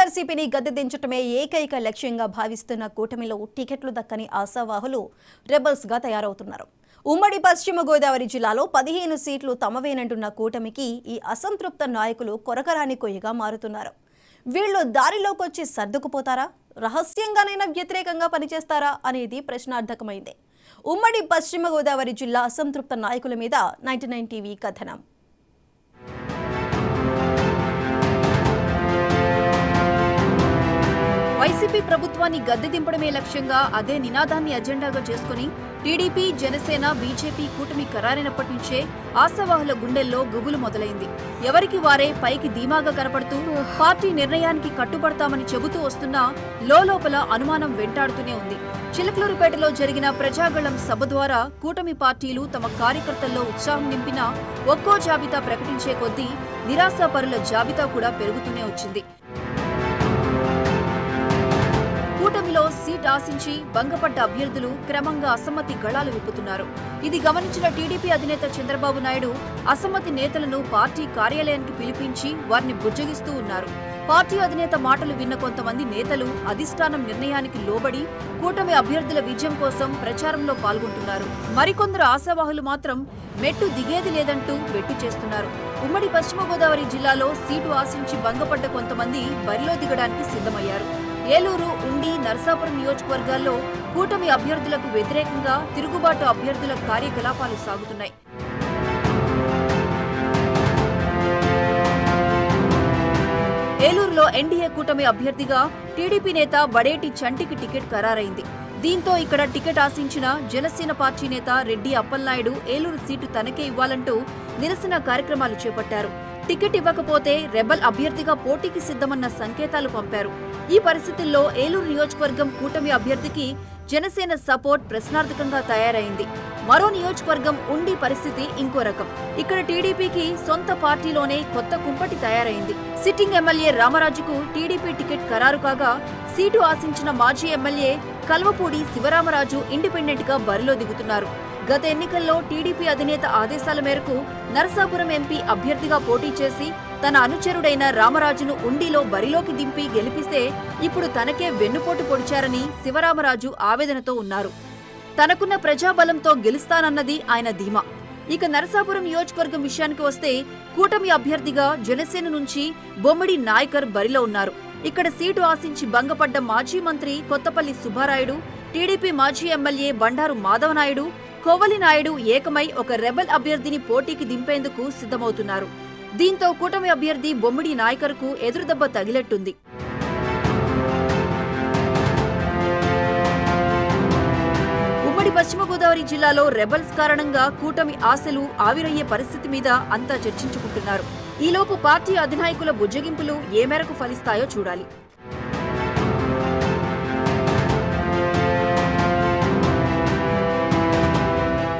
వైఎస్ఆర్సీపీని గద్దె దించటమే ఏకైక లక్ష్యంగా భావిస్తున్న కూటమిలో టికెట్లు దక్కని ఆశావాహులు రెబల్స్ గా తయారవుతున్నారు. ఉమ్మడి పశ్చిమ గోదావరి జిల్లాలో 15 సీట్లు తమవేనంటున్న కూటమికి ఈ అసంతృప్త నాయకులు కొరకరాని కొయ్యగా మారుతున్నారు. వీళ్ళు దారిలోకొచ్చి సర్దుకుపోతారా, రహస్యంగానైనా వ్యతిరేకంగా పనిచేస్తారా అనేది ప్రశ్నార్థకమైంది. ఉమ్మడి పశ్చిమ గోదావరి జిల్లా అసంతృప్త నాయకుల మీద 99 టీవీ కథనం. వైసీపీ ప్రభుత్వాన్ని గద్దె దింపడమే లక్ష్యంగా అదే నినాదాన్ని అజెండాగా చేసుకుని టీడీపీ, జనసేన, బీజేపీ కూటమి ఖరారైనప్పటి నుంచే ఆశావాహుల గుండెల్లో గుబులు మొదలైంది. ఎవరికి వారే పైకి ధీమాగా కనపడుతూ పార్టీ నిర్ణయానికి కట్టుబడతామని చెబుతూ వస్తున్నా లోపల అనుమానం వెంటాడుతూనే ఉంది. చిలకలూరుపేటలో జరిగిన ప్రజాగళం సభ ద్వారా కూటమి పార్టీలు తమ కార్యకర్తల్లో ఉత్సాహం నింపినా ఒక్కో జాబితా ప్రకటించే కొద్దీ నిరాశాపరుల జాబితా కూడా పెరుగుతూనే వచ్చింది. కూటమిలో సీట్ ఆశించి భంగపడ్డ అభ్యర్థులు క్రమంగా అసమ్మతి గళాలు విప్పుతున్నారు. ఇది గమనించిన టీడీపీ అధినేత చంద్రబాబు నాయుడు అసమ్మతి నేతలను పార్టీ కార్యాలయానికి పిలిపించి వారిని బుజ్జగిస్తూ ఉన్నారు. పార్టీ అధినేత మాటలు విన్న కొంతమంది నేతలు అధిష్టానం నిర్ణయానికి లోబడి కూటమి అభ్యర్థుల విజయం కోసం ప్రచారంలో పాల్గొంటున్నారు. మరికొందరు ఆశావాహులు మాత్రం మెట్టు దిగేది లేదంటూ వెట్టు చేస్తున్నారు. ఉమ్మడి పశ్చిమ గోదావరి జిల్లాలో సీటు ఆశించి భంగపడ్డ కొంతమంది బరిలో దిగడానికి సిద్ధమయ్యారు. ఏలూరు, ఉండి, నరసాపురం నియోజకవర్గాల్లో కూటమి అభ్యర్థులకు వ్యతిరేకంగా తిరుగుబాటు అభ్యర్థుల కార్యకలాపాలు సాగుతున్నాయి. ఏలూరులో ఎన్డీఏ కూటమి అభ్యర్థిగా టీడీపీ నేత బడేటి చంటికి టికెట్ ఖరారైంది. దీంతో ఇక్కడ టికెట్ ఆశించిన జనసేన పార్టీ నేత రెడ్డి అప్పలనాయుడు ఏలూరు సీటు తనకే ఇవ్వాలంటూ నిరసన కార్యక్రమాలు చేపట్టారు. టికెట్ ఇవ్వకపోతే రెబల్ అభ్యర్థిగా పోటీకి సిద్ధమన్న సంకేతాలు పంపారు. ఈ పరిస్థితుల్లో ఏలూరు నియోజకవర్గం కూటమి అభ్యర్థికి జనసేన సపోర్ట్ ప్రశ్నార్థకంగా తయారైంది. మరో నియోజకవర్గం ఉండి పరిస్థితి ఇంకో రకం. ఇక్కడ టీడీపీకి సొంత పార్టీలోనే కొత్త కుంపటి తయారైంది. సిట్టింగ్ ఎమ్మెల్యే రామరాజుకు టీడీపీ టికెట్ ఖరారు కాగా సీటు ఆశించిన మాజీ ఎమ్మెల్యే కల్వపూడి శివరామరాజు ఇండిపెండెంట్ గా బరిలో దిగుతున్నారు. గత ఎన్నికల్లో టీడీపీ అధినేత ఆదేశాల మేరకు నరసాపురం ఎంపీ అభ్యర్థిగా పోటీ చేసి తన అనుచరుడైన రామరాజును ఉండిలో బరిలోకి దింపి గెలిపిస్తే ఇప్పుడు తనకే వెన్నుపోటు పొడిచారని శివరామరాజు ఆవేదనతో ఉన్నారు. తనకున్న ప్రజాబలంతో గెలుస్తానన్నది ఆయన ధీమా. ఇక నరసాపురం నియోజకవర్గం విషయానికి వస్తే కూటమి అభ్యర్థిగా జనసేన నుంచి బొమ్మిడి నాయకర్ బరిలో ఉన్నారు. ఇక్కడ సీటు ఆశించి భంగపడ్డ మాజీ మంత్రి కొత్తపల్లి సుబ్బారాయుడు, టీడీపీ మాజీ ఎమ్మెల్యే బండారు మాధవనాయుడు, కోవలి నాయుడు ఏకమై ఒక రెబల్ అభ్యర్థిని పోటీకి దింపేందుకు సిద్ధమవుతున్నారు. దీంతో కూటమి అభ్యర్థి బొమ్మిడి నాయకర్కు ఎదురుదెబ్బ తగిలట్టుంది. ఉమ్మడి పశ్చిమ గోదావరి జిల్లాలో రెబల్స్ కారణంగా కూటమి ఆశలు ఆవిరయ్యే పరిస్థితి మీద అంతా చర్చించుకుంటున్నారు. ఈలోపు పార్టీ అధినాయకుల బుజ్జగింపులు ఏ మేరకు ఫలిస్తాయో చూడాలి.